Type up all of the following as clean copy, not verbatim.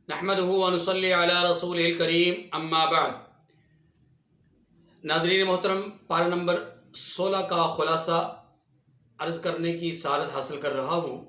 نحمدہ ونصلی علی رسولہ الکریم اما بعد۔ ناظرین محترم، پارہ نمبر 16 کا خلاصہ عرض کرنے کی سعادت حاصل کر رہا ہوں۔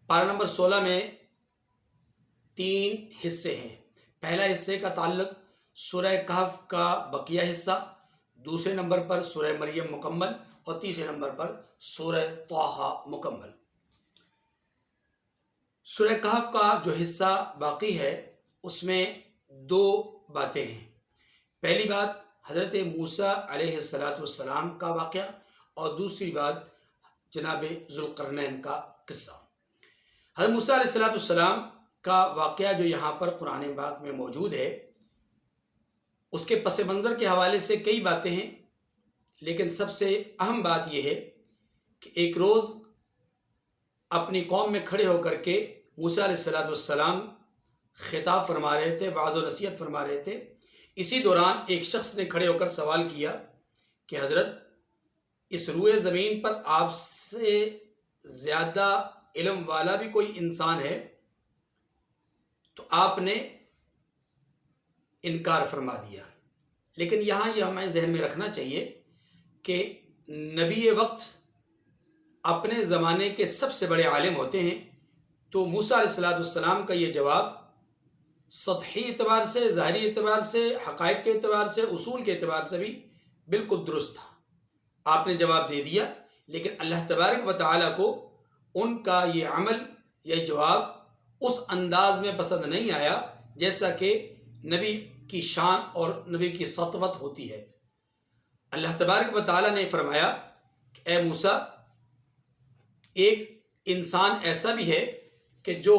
پارہ نمبر 16 میں 3 حصے ہیں۔ پہلا حصے کا تعلق سورہ کہف کا بقیہ حصہ، دوسرے نمبر پر سورہ مریم مکمل اور تیسرے نمبر پر سورہ طٰہٰ مکمل۔ سورہ کہف کا جو حصہ باقی ہے اس میں 2 باتیں ہیں۔ پہلی بات حضرت موسیٰ علیہ السلام کا واقعہ اور دوسری بات جناب ذوالقرنین کا قصہ۔ حضرت موسیٰ علیہ السلام کا واقعہ جو یہاں پر قرآن پاک میں موجود ہے، اس کے پس منظر کے حوالے سے کئی باتیں ہیں، لیکن سب سے اہم بات یہ ہے کہ ایک روز اپنی قوم میں کھڑے ہو کر کے موسیٰ علیہ السلام خطاب فرما رہے تھے، وعظ و نصیحت فرما رہے تھے۔ اسی دوران ایک شخص نے کھڑے ہو کر سوال کیا کہ حضرت، اس روئے زمین پر آپ سے زیادہ علم والا بھی کوئی انسان ہے؟ تو آپ نے انکار فرما دیا۔ لیکن یہاں یہ ہمیں ذہن میں رکھنا چاہیے کہ نبی وقت اپنے زمانے کے سب سے بڑے عالم ہوتے ہیں، تو موسیٰ علیہ السلام کا یہ جواب سطحی اعتبار سے، ظاہری اعتبار سے، حقائق کے اعتبار سے، اصول کے اعتبار سے بھی بالکل درست تھا۔ آپ نے جواب دے دیا، لیکن اللہ تبارک و تعالیٰ کو ان کا یہ عمل، یہ جواب اس انداز میں پسند نہیں آیا جیسا کہ نبی کی شان اور نبی کی سطوت ہوتی ہے۔ اللہ تبارک و تعالیٰ نے فرمایا کہ اے موسیٰ، ایک انسان ایسا بھی ہے کہ جو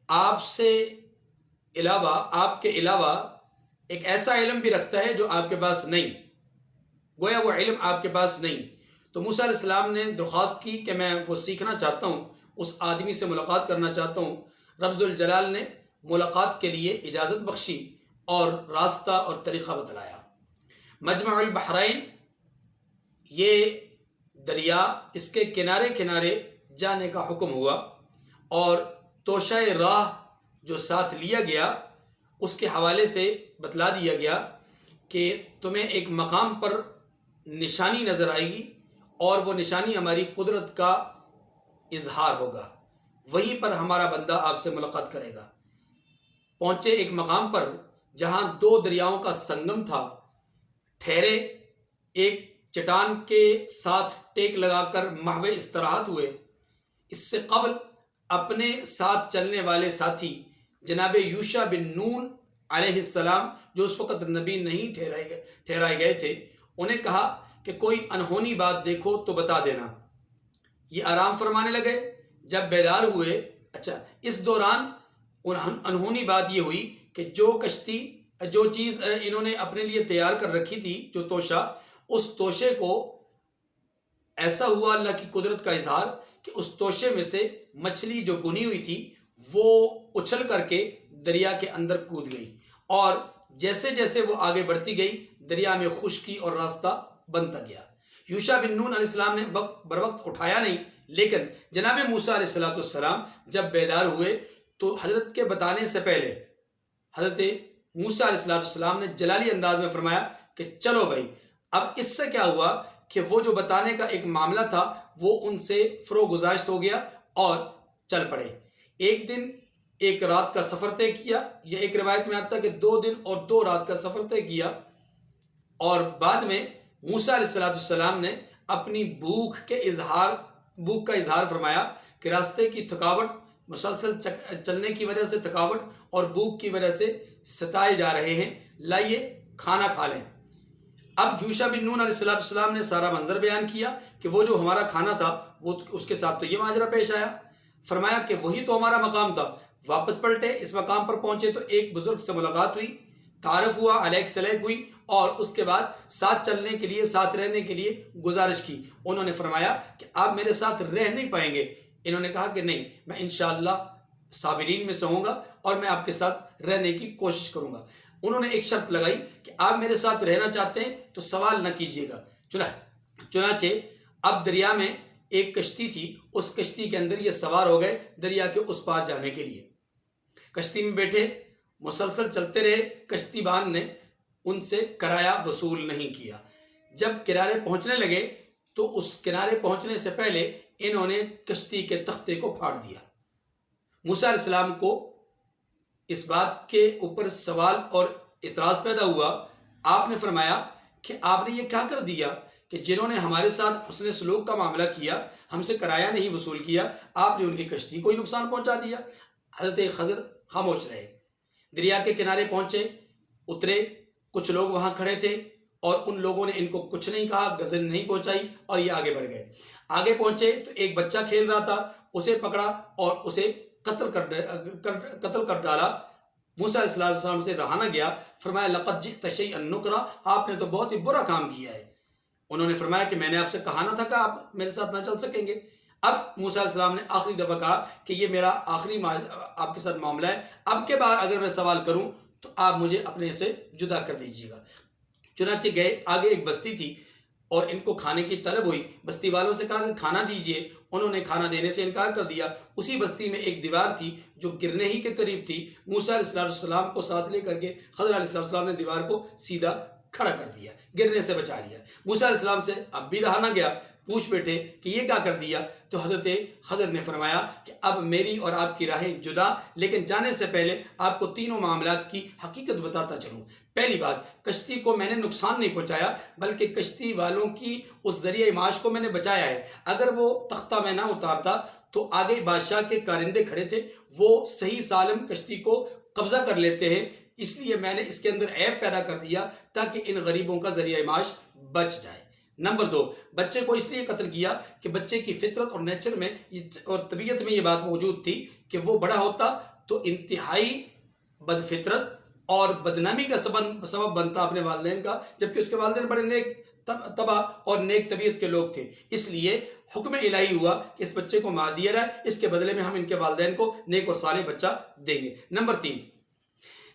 آپ کے علاوہ ایک ایسا علم بھی رکھتا ہے جو آپ کے پاس نہیں، گویا وہ علم آپ کے پاس نہیں۔ تو موسیٰ علیہ السلام نے درخواست کی کہ میں وہ سیکھنا چاہتا ہوں، اس آدمی سے ملاقات کرنا چاہتا ہوں۔ رب ذوالجلال نے ملاقات کے لیے اجازت بخشی اور راستہ اور طریقہ بتلایا۔ مجمع البحرین، یہ دریا، اس کے کنارے کنارے جانے کا حکم ہوا اور توشہ راہ جو ساتھ لیا گیا اس کے حوالے سے بتلا دیا گیا کہ تمہیں ایک مقام پر نشانی نظر آئے گی اور وہ نشانی ہماری قدرت کا اظہار ہوگا، وہیں پر ہمارا بندہ آپ سے ملاقات کرے گا۔ پہنچے ایک مقام پر جہاں 2 دریاؤں کا سنگم تھا، ٹھہرے، ایک چٹان کے ساتھ ٹیک لگا کر محو استراحت ہوئے۔ اس سے قبل اپنے ساتھ چلنے والے ساتھی جناب یوشع بن نون علیہ السلام، جو اس وقت نبی نہیں ٹھہرائے گئے تھے، انہیں کہا کہ کوئی انہونی بات دیکھو تو بتا دینا۔ یہ آرام فرمانے لگے۔ جب بیدار ہوئے، اس دوران انہونی بات یہ ہوئی کہ جو چیز انہوں نے اپنے لیے تیار کر رکھی تھی، جو توشہ، اس توشے کو ایسا ہوا اللہ کی قدرت کا اظہار کہ اس توشے میں سے مچھلی جو بنی ہوئی تھی وہ اچھل کر کے دریا کے اندر کود گئی، اور جیسے جیسے وہ آگے بڑھتی گئی دریا میں خشکی اور راستہ بنتا گیا۔ یوشع بن نون علیہ السلام نے بر وقت اٹھایا نہیں، لیکن جناب موسیٰ علیہ السلام جب بیدار ہوئے تو حضرت کے بتانے سے پہلے حضرت موسیٰ علیہ السلام نے جلالی انداز میں فرمایا کہ چلو بھائی۔ اب اس سے کیا ہوا کہ وہ جو بتانے کا ایک معاملہ تھا وہ ان سے فروغ گزاشت ہو گیا اور چل پڑے۔ ایک دن ایک رات کا سفر طے کیا، یہ ایک روایت میں آتا ہے کہ 2 دن اور 2 رات کا سفر طے کیا، اور بعد میں موسیٰ علیہ السلام نے اپنی بھوک کا اظہار فرمایا کہ راستے کی تھکاوٹ، مسلسل چلنے کی وجہ سے تھکاوٹ اور بھوک کی وجہ سے ستائے جا رہے ہیں، لائیے کھانا کھا لیں۔ اب یوشع بن نون علیہ السلام نے سارا منظر بیان کیا کہ وہ جو ہمارا کھانا تھا وہ اس کے ساتھ تو یہ ماجرا پیش آیا۔ فرمایا کہ وہی تو ہمارا مقام تھا۔ واپس پلٹے، اس مقام پر پہنچے تو ایک بزرگ سے ملاقات ہوئی، تعارف ہوا، علیک سلیک ہوئی، اور اس کے بعد ساتھ چلنے کے لیے، ساتھ رہنے کے لیے گزارش کی۔ انہوں نے فرمایا کہ آپ میرے ساتھ رہ نہیں پائیں گے۔ انہوں نے کہا کہ نہیں، میں انشاءاللہ صابرین میں سے ہوں گا اور میں آپ کے ساتھ رہنے کی کوشش کروں گا۔ انہوں نے ایک شرط لگائی کہ آپ میرے ساتھ رہنا چاہتے ہیں تو سوال نہ کیجیے گا۔ چنانچہ اب دریا میں ایک کشتی تھی، اس کشتی کے اندر یہ سوار ہو گئے دریا کے اس پار جانے کے لیے۔ کشتی میں بیٹھے، مسلسل چلتے رہے، کشتی بان نے ان سے کرایہ وصول نہیں کیا۔ جب کنارے پہنچنے لگے تو اس کنارے پہنچنے سے پہلے انہوں نے کشتی کے تختے کو پھاڑ دیا۔ موسیٰ علیہ السلام کو اس بات کے اوپر سوال اور اعتراض پیدا ہوا۔ آپ نے فرمایا کہ آپ نے یہ کیا کر دیا کہ جنہوں نے ہمارے ساتھ حسن سلوک کا معاملہ کیا، ہم سے کرایہ نہیں وصول کیا، آپ نے ان کی کشتی کو ہی نقصان پہنچا دیا۔ حضرت خضر خاموش رہے، دریا کے کنارے پہنچے، اترے، کچھ لوگ وہاں کھڑے تھے اور ان لوگوں نے ان کو کچھ نہیں کہا، غزل نہیں پہنچائی اور یہ آگے بڑھ گئے۔ آگے پہنچے تو ایک بچہ کھیل رہا تھا، اسے پکڑا اور اسے قتل کر ڈالا۔ موسیٰ علیہ السلام سے رہا نہ گیا، فرمایا لقد جئت شیئا نکرا، آپ نے تو بہت ہی برا کام کیا ہے۔ انہوں نے فرمایا کہ میں نے آپ سے کہا نہ تھا کہ آپ میرے ساتھ نہ چل سکیں گے۔ اب موسیٰ علیہ السلام نے آخری دفعہ کہا کہ یہ میرا آخری آپ کے ساتھ معاملہ ہے، اب کے بعد اگر میں سوال کروں تو آپ مجھے اپنے سے جدا کر دیجیے گا۔ چنانچہ گئے، آگے ایک بستی تھی اور ان کو کھانے کی طلب ہوئی، بستی والوں سے کہا کہ کھانا دیجیے، انہوں نے کھانا دینے سے انکار کر دیا۔ اسی بستی میں ایک دیوار تھی جو گرنے ہی کے قریب تھی، موسیٰ علیہ السلام کو ساتھ لے کر کے خضر علیہ السلام نے دیوار کو سیدھا کھڑا کر دیا، گرنے سے بچا لیا۔ موسیٰ علیہ السلام سے اب بھی رہا نہ گیا، پوچھ بیٹھے کہ یہ کیا کر دیا؟ تو حضرت خضر نے فرمایا کہ اب میری اور آپ کی راہیں جدا، لیکن جانے سے پہلے آپ کو تینوں معاملات کی حقیقت بتاتا چلوں۔ پہلی بات، کشتی کو میں نے نقصان نہیں پہنچایا، بلکہ کشتی والوں کی اس ذریعہ معاش کو میں نے بچایا ہے۔ اگر وہ تختہ میں نہ اتارتا تو آگے بادشاہ کے کارندے کھڑے تھے، وہ صحیح سالم کشتی کو قبضہ کر لیتے ہیں، اس لیے میں نے اس کے اندر عیب پیدا کر دیا تاکہ ان غریبوں کا ذریعہ معاش بچ جائے۔ نمبر 2، بچے کو اس لیے قتل کیا کہ بچے کی فطرت اور نیچر میں اور طبیعت میں یہ بات موجود تھی کہ وہ بڑا ہوتا تو انتہائی بد فطرت اور بدنامی کا سبب بنتا اپنے والدین کا، جبکہ اس کے والدین بڑے نیک طبع اور نیک طبیعت کے لوگ تھے۔ اس لیے حکم الہی ہوا کہ اس بچے کو مار دیا جائے، اس کے بدلے میں ہم ان کے والدین کو نیک اور صالح بچہ دیں گے۔ نمبر 3،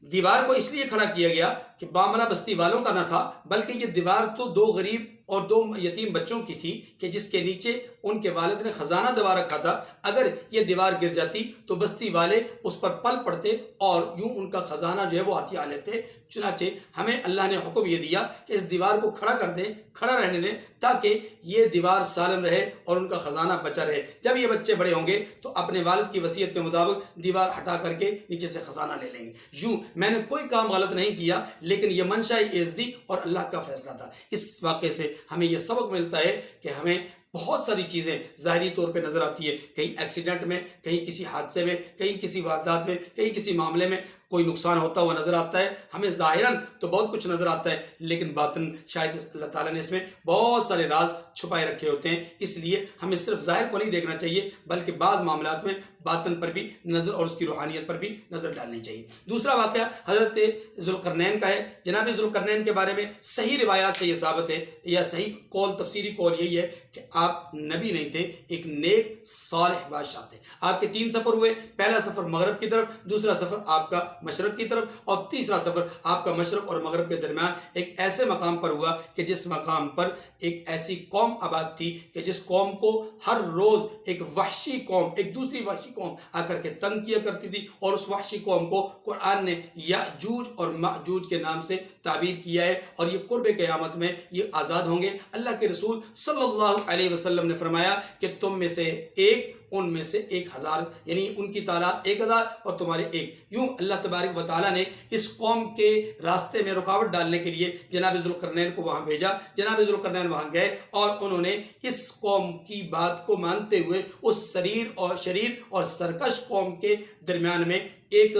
دیوار کو اس لیے کھڑا کیا گیا کہ معاملہ بستی والوں کا نہ تھا، بلکہ یہ دیوار تو 2 غریب اور 2 یتیم بچوں کی تھی کہ جس کے نیچے ان کے والد نے خزانہ دبا رکھا تھا۔ اگر یہ دیوار گر جاتی تو بستی والے اس پر پل پڑتے اور یوں ان کا خزانہ جو ہے وہ ہتھیا لیتے۔ چنانچہ ہمیں اللہ نے حکم یہ دیا کہ اس دیوار کو کھڑا کر دیں، کھڑا رہنے دیں، تاکہ یہ دیوار سالم رہے اور ان کا خزانہ بچا رہے۔ جب یہ بچے بڑے ہوں گے تو اپنے والد کی وصیت کے مطابق دیوار ہٹا کر کے نیچے سے خزانہ لے لیں گے۔ یوں میں نے کوئی کام غلط نہیں کیا، لیکن یہ منشا ایزدی اور اللہ کا فیصلہ تھا۔ اس واقعے سے ہمیں یہ سبق ملتا ہے کہ ہمیں بہت ساری چیزیں ظاہری طور پہ نظر آتی ہے، کہیں ایکسیڈنٹ میں، کہیں کسی حادثے میں، کہیں کسی واردات میں، کہیں کسی معاملے میں کوئی نقصان ہوتا ہوا نظر آتا ہے، ہمیں ظاہراً تو بہت کچھ نظر آتا ہے، لیکن باطن شاید اللہ تعالیٰ نے اس میں بہت سارے راز چھپائے رکھے ہوتے ہیں۔ اس لیے ہمیں صرف ظاہر کو نہیں دیکھنا چاہیے، بلکہ بعض معاملات میں باطن پر بھی نظر اور اس کی روحانیت پر بھی نظر ڈالنی چاہیے۔ دوسرا واقعہ حضرت ذوالقرنین کا ہے۔ جناب ذوالقرنین کے بارے میں صحیح روایات سے یہ ثابت ہے، یا صحیح قول، تفسیری قول یہی ہے کہ آپ نبی نہیں تھے، ایک نیک صالح بادشاہ تھے۔ آپ کے 3 سفر ہوئے، پہلا سفر مغرب کی طرف، دوسرا سفر آپ کا مشرق کی طرف، اور تیسرا سفر آپ کا مشرق اور مغرب کے درمیان ایک ایسے مقام پر ہوا کہ جس مقام پر ایک ایسی قوم آباد تھی کہ جس قوم کو ہر روز ایک وحشی قوم، ایک دوسری وحشی قوم آ کر کے تنگ کیا کرتی تھی، اور اس وحشی قوم کو قرآن نے یاجوج اور ماجوج کے نام سے تعبیر کیا ہے، اور یہ قرب قیامت میں یہ آزاد ہوں گے۔ اللہ کے رسول صلی اللہ علیہ وسلم نے فرمایا کہ تم میں سے ایک، ان میں سے 1000، یعنی ان کی تعداد 1000 اور تمہارے 1۔ یوں اللہ تبارک و تعالیٰ نے اس قوم کے راستے میں رکاوٹ ڈالنے کے لیے جناب ذوالقرنین کو وہاں بھیجا۔ جناب ذوالقرنین وہاں گئے اور انہوں نے اس قوم کی بات کو مانتے ہوئے اس شریر اور سرکش قوم کے درمیان میں ایک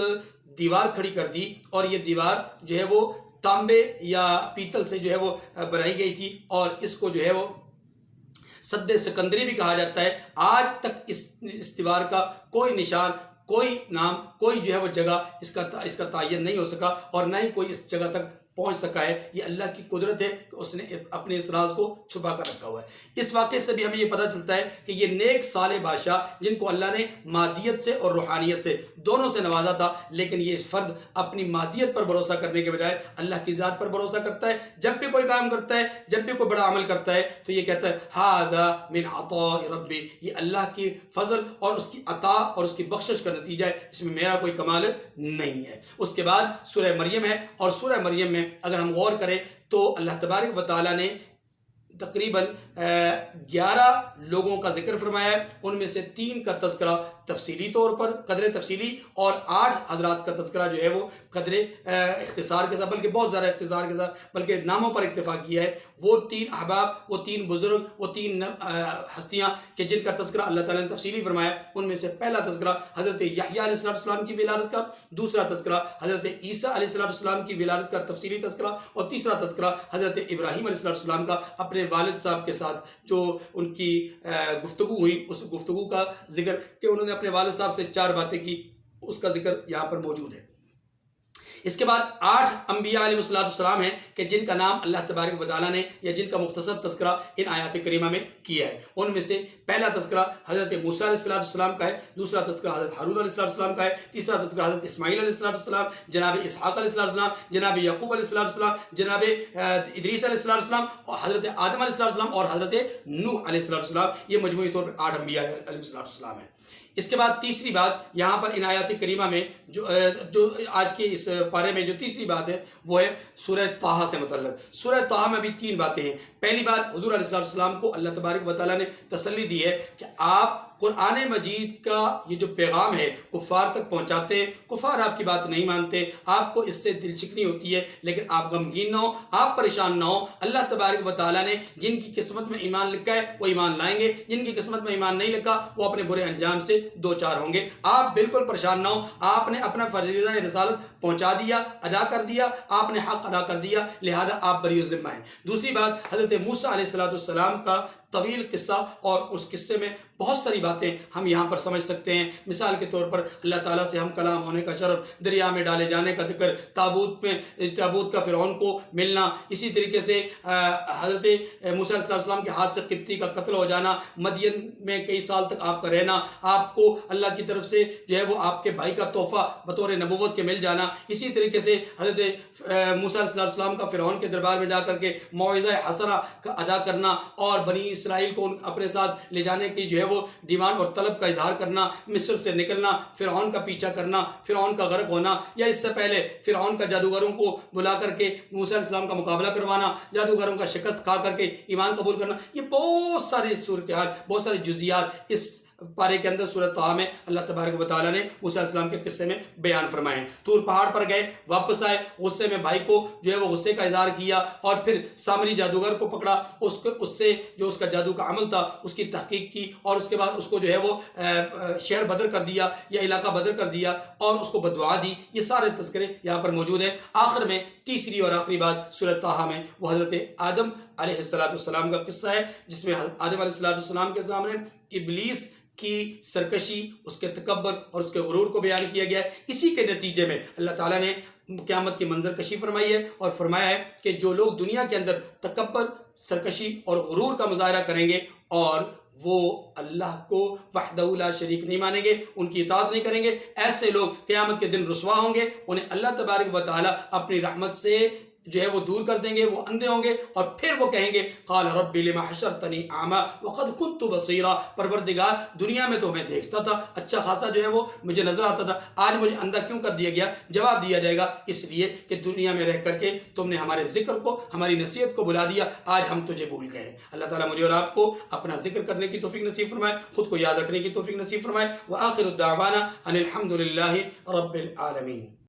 دیوار کھڑی کر دی، اور یہ دیوار جو ہے وہ تانبے یا پیتل سے جو ہے وہ بنائی گئی تھی، اور اس کو جو ہے وہ سد سکندری بھی کہا جاتا ہے۔ آج تک اس دیوار کا کوئی نشان، کوئی نام، کوئی جو ہے وہ جگہ اس کا تعین نہیں ہو سکا، اور نہ ہی کوئی اس جگہ تک پہنچ سکا ہے، یہ اللہ کی قدرت ہے کہ اس نے اپنے اس راز کو چھپا کر رکھا ہوا ہے۔ اس واقعے سے بھی ہمیں یہ پتہ چلتا ہے کہ یہ نیک صالح بادشاہ جن کو اللہ نے مادیت سے اور روحانیت سے دونوں سے نوازا تھا، لیکن یہ فرد اپنی مادیت پر بھروسہ کرنے کے بجائے اللہ کی ذات پر بھروسہ کرتا ہے۔ جب بھی کوئی کام کرتا ہے، جب بھی کوئی بڑا عمل کرتا ہے تو یہ کہتا ہے ھذا من عطاء ربی، یہ اللہ کی فضل اور اس کی عطا اور اس کی بخشش کا نتیجہ ہے، اس میں میرا کوئی کمال نہیں ہے۔ اس کے بعد سورہ مریم ہے، اور سورہ مریم میں اگر ہم غور کریں تو اللہ تبارک و تعالیٰ نے تقریباً 11 لوگوں کا ذکر فرمایا ہے، ان میں سے 3 کا تذکرہ تفصیلی طور پر قدر تفصیلی، اور 8 حضرات کا تذکرہ جو ہے وہ قدر اختصار کے ساتھ، بلکہ بہت زیادہ اختصار کے ساتھ، بلکہ ناموں پر اکتفا کیا ہے۔ وہ 3 احباب، وہ 3 بزرگ، وہ 3 ہستیاں کہ جن کا تذکرہ اللہ تعالیٰ نے تفصیلی فرمایا، ان میں سے پہلا تذکرہ حضرت یحییٰ علیہ السلام کی ولادت کا، دوسرا تذکرہ حضرت عیسیٰ علیہ السلام کی ولادت کا تفصیلی تذکرہ، اور تیسرا تذکرہ حضرت ابراہیم علیہ السلام کا اپنے والد صاحب کے ساتھ جو ان کی گفتگو ہوئی، اس گفتگو کا ذکر کہ انہوں نے اپنے والد صاحب سے 4 باتیں کی، اس کا ذکر یہاں پر موجود ہے۔ اس کے بعد 8 انبیاء علیہ السلام ہیں کہ جن کا نام اللہ تبارک و تعالیٰ نے یا جن کا مختصر تذکرہ ان آیات کریمہ میں کیا ہے۔ ان میں سے پہلا تذکرہ حضرت موسیٰ علیہ السلام کا ہے، دوسرا تذکرہ حضرت ہارون علیہ السلام کا ہے، تیسرا تذکرہ حضرت اسماعیل علیہ السلام، جناب اسحاق علیہ السلام، جناب یعقوب علیہ السلام، جناب ادریس علیہ السلام، اور حضرت آدم علیہ السلام، اور حضرت نوح علیہ السلام۔ یہ مجموعی طور پر 8 انبیاء علیہ السلام ہیں۔ اس کے بعد تیسری بات یہاں پر ان آیات کریمہ میں جو آج کے اس پارے میں جو تیسری بات ہے وہ ہے سورہ طٰہٰ سے متعلق۔ سورہ طٰہٰ میں بھی 3 باتیں ہیں۔ پہلی بات، حضور علیہ السلام کو اللہ تبارک و تعالیٰ نے تسلی دی ہے کہ آپ قرآن مجید کا یہ جو پیغام ہے کفار تک پہنچاتے ہیں، کفار آپ کی بات نہیں مانتے، آپ کو اس سے دل شکنی ہوتی ہے، لیکن آپ غمگین نہ ہو، آپ پریشان نہ ہو۔ اللہ تبارک و تعالیٰ نے جن کی قسمت میں ایمان لکھا ہے وہ ایمان لائیں گے، جن کی قسمت میں ایمان نہیں لکھا وہ اپنے برے انجام سے 2 4 ہوں گے۔ آپ بالکل پریشان نہ ہو، آپ نے اپنا فریضہ رسالت پہنچا دیا، ادا کر دیا، آپ نے حق ادا کر دیا، لہذا آپ بری ذمہ ہیں۔ دوسری بات، حضرت موسیٰ علیہ السلام کا طویل قصہ، اور اس قصے میں بہت ساری باتیں ہم یہاں پر سمجھ سکتے ہیں۔ مثال کے طور پر اللہ تعالیٰ سے ہم کلام ہونے کا شرف، دریا میں ڈالے جانے کا ذکر، تابوت کا فرعون کو ملنا، اسی طریقے سے حضرت موسیٰ علیہ السلام کے ہاتھ سے قبطی کا قتل ہو جانا، مدین میں کئی سال تک آپ کا رہنا، آپ کو اللہ کی طرف سے جو ہے وہ آپ کے بھائی کا تحفہ بطور نبوت کے مل جانا، اسی طریقے سے حضرت موسیٰ علیہ السلام کا فرعون کے دربار میں جا کر کے موعظہ حسنہ کا ادا کرنا، اور بنی اسرائیل کو اپنے ساتھ لے جانے کی جو ہے وہ ڈیمانڈ اور طلب کا اظہار کرنا، مصر سے نکلنا، فرعون کا پیچھا کرنا، فرعون کا غرق ہونا، یا اس سے پہلے فرعون کا جادوگروں کو بلا کر کے موسیٰ علیہ السلام کا مقابلہ کروانا، جادوگروں کا شکست کھا کر کے ایمان قبول کرنا، یہ بہت ساری صورتحال، بہت ساری جزیات اس پارے کے اندر سورۃ طٰہٰ میں اللہ تبارک و تعالیٰ نے موسیٰ علیہ السلام کے قصے میں بیان فرمائے ہیں۔ طور پہاڑ پر گئے، واپس آئے، غصے میں بھائی کو جو ہے وہ غصے کا اظہار کیا، اور پھر سامری جادوگر کو پکڑا، اس سے جو اس کا جادو کا عمل تھا اس کی تحقیق کی، اور اس کے بعد اس کو جو ہے وہ شہر بدر کر دیا یا علاقہ بدر کر دیا، اور اس کو بددعا دی۔ یہ سارے تذکرے یہاں پر موجود ہیں۔ آخر میں تیسری اور آخری بات سورۃ طٰہٰ میں وہ حضرت آدم علیہ السلام کا قصہ ہے، جس میں آدم علیہ السلام کے سامنے ابلیس کی سرکشی، اس کے تکبر اور اس کے غرور کو بیان کیا گیا ہے۔ اسی کے نتیجے میں اللہ تعالیٰ نے قیامت کی منظر کشی فرمائی ہے، اور فرمایا ہے کہ جو لوگ دنیا کے اندر تکبر، سرکشی اور غرور کا مظاہرہ کریں گے، اور وہ اللہ کو وحدہ لا شریک نہیں مانیں گے، ان کی اطاعت نہیں کریں گے، ایسے لوگ قیامت کے دن رسوا ہوں گے، انہیں اللہ تبارک و تعالیٰ اپنی رحمت سے جو ہے وہ دور کر دیں گے، وہ اندھے ہوں گے، اور پھر وہ کہیں گے قال رب لما حشرتنی اعمی وقد كنت بصیرا، پروردگار دنیا میں تو میں دیکھتا تھا، اچھا خاصا جو ہے وہ مجھے نظر آتا تھا، آج مجھے اندھا کیوں کر دیا گیا؟ جواب دیا جائے گا اس لیے کہ دنیا میں رہ کر کے تم نے ہمارے ذکر کو، ہماری نصیحت کو بلا دیا، آج ہم تجھے بھول گئے۔ اللہ تعالیٰ مجھے اور آپ کو اپنا ذکر کرنے کی توفیق نصیب فرمائے، خود کو یاد رکھنے کی توفیق نصیب فرمائے۔ وآخر الدعوانا ان الحمد للہ رب العالمین۔